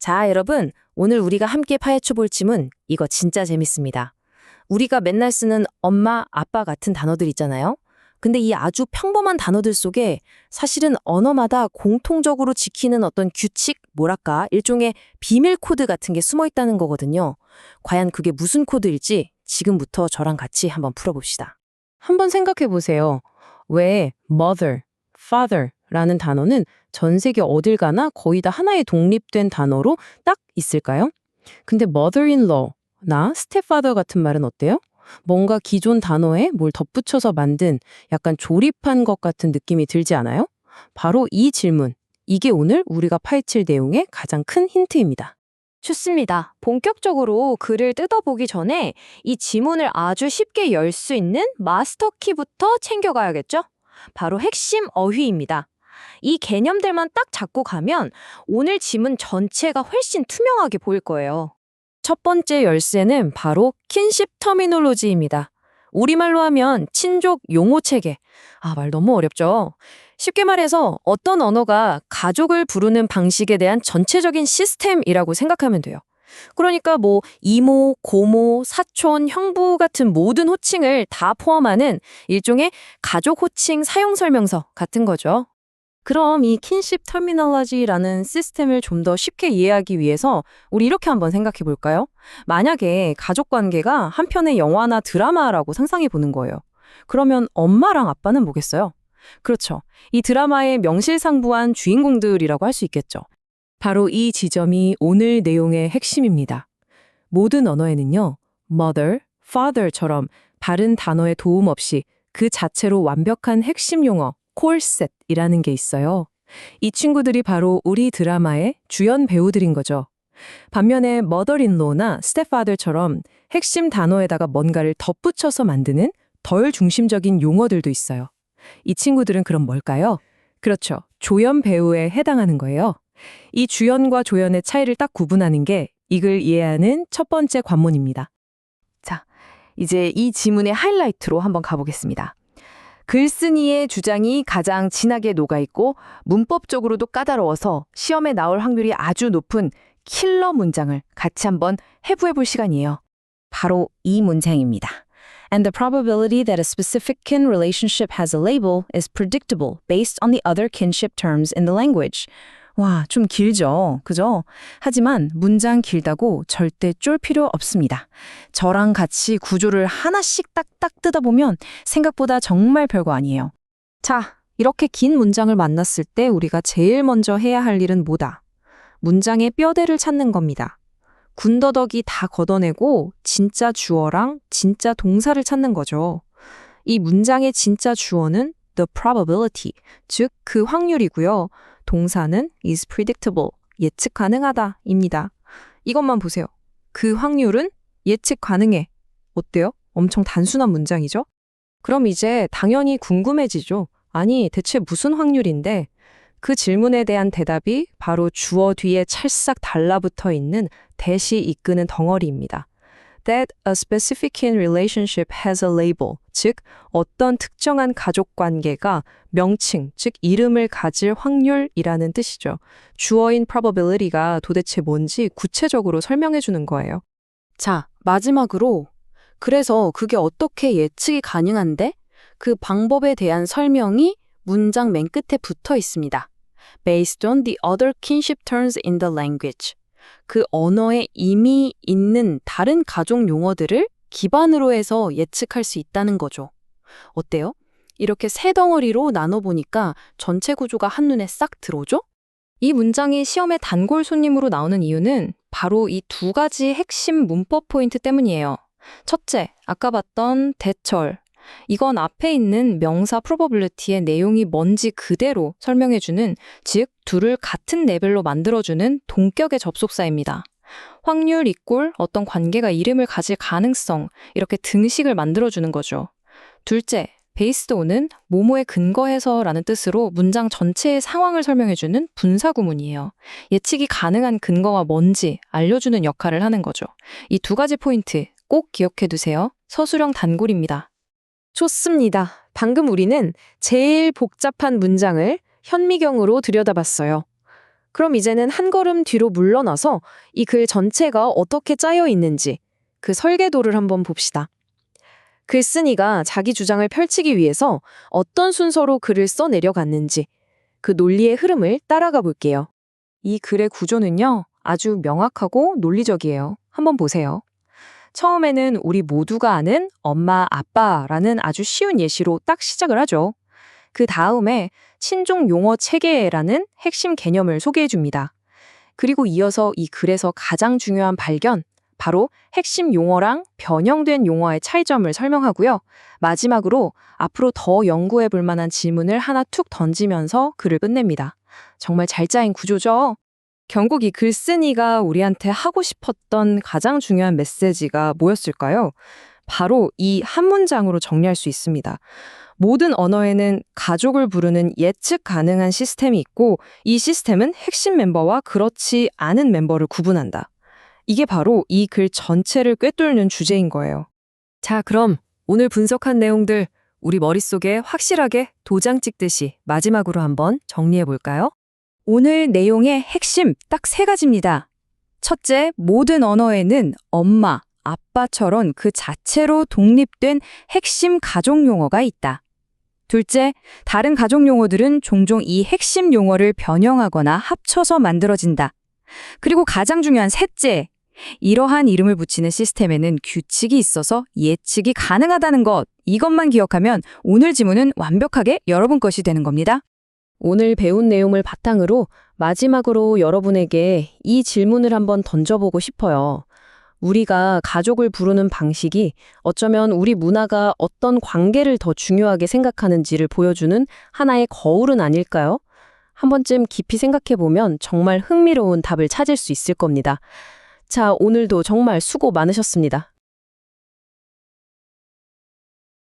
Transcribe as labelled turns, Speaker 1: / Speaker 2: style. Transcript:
Speaker 1: 자, 여러분, 오늘 우리가 함께 파헤쳐 볼 질문, 이거 진짜 재밌습니다. 우리가 맨날 쓰는 엄마, 아빠 같은 단어들 있잖아요. 근데 이 아주 평범한 단어들 속에 사실은 언어마다 공통적으로 지키는 어떤 규칙, 뭐랄까, 일종의 비밀 코드 같은 게 숨어 있다는 거거든요. 과연 그게 무슨 코드일지 지금부터 저랑 같이 한번 풀어봅시다. 한번 생각해 보세요. 왜 mother, father라는 단어는 전 세계 어딜 가나 거의 다 하나의 독립된 단어로 딱 있을까요? 근데 mother-in-law나 stepfather 같은 말은 어때요? 뭔가 기존 단어에 뭘 덧붙여서 만든 약간 조립한 것 같은 느낌이 들지 않아요? 바로 이 질문, 이게 오늘 우리가 파헤칠 내용의 가장 큰 힌트입니다.
Speaker 2: 좋습니다. 본격적으로 글을 뜯어보기 전에 이 지문을 아주 쉽게 열 수 있는 마스터 키부터 챙겨가야겠죠? 바로 핵심 어휘입니다. 이 개념들만 딱 잡고 가면 오늘 지문 전체가 훨씬 투명하게 보일 거예요.
Speaker 1: 첫 번째 열쇠는 바로 킨십 터미놀로지입니다. 우리말로 하면 친족 용어 체계. 말 너무 어렵죠? 쉽게 말해서 어떤 언어가 가족을 부르는 방식에 대한 전체적인 시스템이라고 생각하면 돼요. 그러니까 뭐 이모, 고모, 사촌, 형부 같은 모든 호칭을 다 포함하는 일종의 가족 호칭 사용 설명서 같은 거죠. 그럼 이 킨십 터미놀로지라는 시스템을 좀 더 쉽게 이해하기 위해서 우리 이렇게 한번 생각해 볼까요? 만약에 가족 관계가 한 편의 영화나 드라마라고 상상해 보는 거예요. 그러면 엄마랑 아빠는 뭐겠어요? 그렇죠. 이 드라마의 명실상부한 주인공들이라고 할 수 있겠죠. 바로 이 지점이 오늘 내용의 핵심입니다. 모든 언어에는요, mother, father처럼 다른 단어의 도움 없이 그 자체로 완벽한 핵심 용어, 콜셋이라는 게 있어요. 이 친구들이 바로 우리 드라마의 주연 배우들인 거죠. 반면에 mother-in-law나 stepfather처럼 핵심 단어에다가 뭔가를 덧붙여서 만드는 덜 중심적인 용어들도 있어요. 이 친구들은 그럼 뭘까요? 그렇죠. 조연 배우에 해당하는 거예요. 이 주연과 조연의 차이를 딱 구분하는 게 이걸 이해하는 첫 번째 관문입니다. 자, 이제 이 지문의 하이라이트로 한번 가보겠습니다. 글쓴이의 주장이 가장 진하게 녹아있고 문법적으로도 까다로워서 시험에 나올 확률이 아주 높은 킬러 문장을 같이 한번 해부해볼 시간이에요. 바로 이 문장입니다. And the probability that a specific kin relationship has a label is predictable based on the other kinship terms in the language. 와, 좀 길죠? 그죠? 하지만 문장 길다고 절대 쫄 필요 없습니다. 저랑 같이 구조를 하나씩 딱딱 뜯어보면 생각보다 정말 별거 아니에요. 자, 이렇게 긴 문장을 만났을 때 우리가 제일 먼저 해야 할 일은 뭐다? 문장의 뼈대를 찾는 겁니다. 군더더기 다 걷어내고 진짜 주어랑 진짜 동사를 찾는 거죠. 이 문장의 진짜 주어는 the probability, 즉 그 확률이고요. 동사는 is predictable, 예측 가능하다 입니다. 이것만 보세요. 그 확률은 예측 가능해. 어때요? 엄청 단순한 문장이죠? 그럼 이제 당연히 궁금해지죠. 아니, 대체 무슨 확률인데? 그 질문에 대한 대답이 바로 주어 뒤에 찰싹 달라붙어 있는 대시 이끄는 덩어리입니다. That a specific kin relationship has a label, 즉 어떤 특정한 가족 관계가 명칭, 즉 이름을 가질 확률이라는 뜻이죠. 주어인 probability가 도대체 뭔지 구체적으로 설명해 주는 거예요. 자, 마지막으로 그래서 그게 어떻게 예측이 가능한데? 그 방법에 대한 설명이 문장 맨 끝에 붙어 있습니다. Based on the other kinship terms in the language. 그 언어에 이미 있는 다른 가족 용어들을 기반으로 해서 예측할 수 있다는 거죠. 어때요? 이렇게 세 덩어리로 나눠보니까 전체 구조가 한눈에 싹 들어오죠? 이 문장이 시험에 단골 손님으로 나오는 이유는 바로 이 두 가지 핵심 문법 포인트 때문이에요. 첫째, 아까 봤던 대철. 이건 앞에 있는 명사 probability의 내용이 뭔지 그대로 설명해주는, 즉 둘을 같은 레벨로 만들어주는 동격의 접속사입니다. 확률 이꼴 어떤 관계가 이름을 가질 가능성, 이렇게 등식을 만들어주는 거죠. 둘째, based on은 뭐뭐에 근거해서라는 뜻으로 문장 전체의 상황을 설명해주는 분사 구문이에요. 예측이 가능한 근거가 뭔지 알려주는 역할을 하는 거죠. 이 두 가지 포인트 꼭 기억해두세요. 서술형 단골입니다. 좋습니다. 방금 우리는 제일 복잡한 문장을 현미경으로 들여다봤어요. 그럼 이제는 한 걸음 뒤로 물러나서 이 글 전체가 어떻게 짜여 있는지 그 설계도를 한번 봅시다. 글쓴이가 자기 주장을 펼치기 위해서 어떤 순서로 글을 써 내려갔는지 그 논리의 흐름을 따라가 볼게요. 이 글의 구조는요, 아주 명확하고 논리적이에요. 한번 보세요. 처음에는 우리 모두가 아는 엄마, 아빠라는 아주 쉬운 예시로 딱 시작을 하죠. 그 다음에 친족 용어 체계라는 핵심 개념을 소개해 줍니다. 그리고 이어서 이 글에서 가장 중요한 발견, 바로 핵심 용어랑 변형된 용어의 차이점을 설명하고요. 마지막으로 앞으로 더 연구해 볼 만한 질문을 하나 툭 던지면서 글을 끝냅니다. 정말 잘 짜인 구조죠? 결국 이 글쓴이가 우리한테 하고 싶었던 가장 중요한 메시지가 뭐였을까요? 바로 이 한 문장으로 정리할 수 있습니다. 모든 언어에는 가족을 부르는 예측 가능한 시스템이 있고 이 시스템은 핵심 멤버와 그렇지 않은 멤버를 구분한다. 이게 바로 이 글 전체를 꿰뚫는 주제인 거예요. 자, 그럼 오늘 분석한 내용들 우리 머릿속에 확실하게 도장 찍듯이 마지막으로 한번 정리해 볼까요?
Speaker 2: 오늘 내용의 핵심 딱 3가지입니다. 첫째, 모든 언어에는 엄마, 아빠처럼 그 자체로 독립된 핵심 가족 용어가 있다. 둘째, 다른 가족 용어들은 종종 이 핵심 용어를 변형하거나 합쳐서 만들어진다. 그리고 가장 중요한 셋째, 이러한 이름을 붙이는 시스템에는 규칙이 있어서 예측이 가능하다는 것, 이것만 기억하면 오늘 지문은 완벽하게 여러분 것이 되는 겁니다.
Speaker 1: 오늘 배운 내용을 바탕으로 마지막으로 여러분에게 이 질문을 한번 던져보고 싶어요. 우리가 가족을 부르는 방식이 어쩌면 우리 문화가 어떤 관계를 더 중요하게 생각하는지를 보여주는 하나의 거울은 아닐까요? 한 번쯤 깊이 생각해보면 정말 흥미로운 답을 찾을 수 있을 겁니다. 자, 오늘도 정말 수고 많으셨습니다.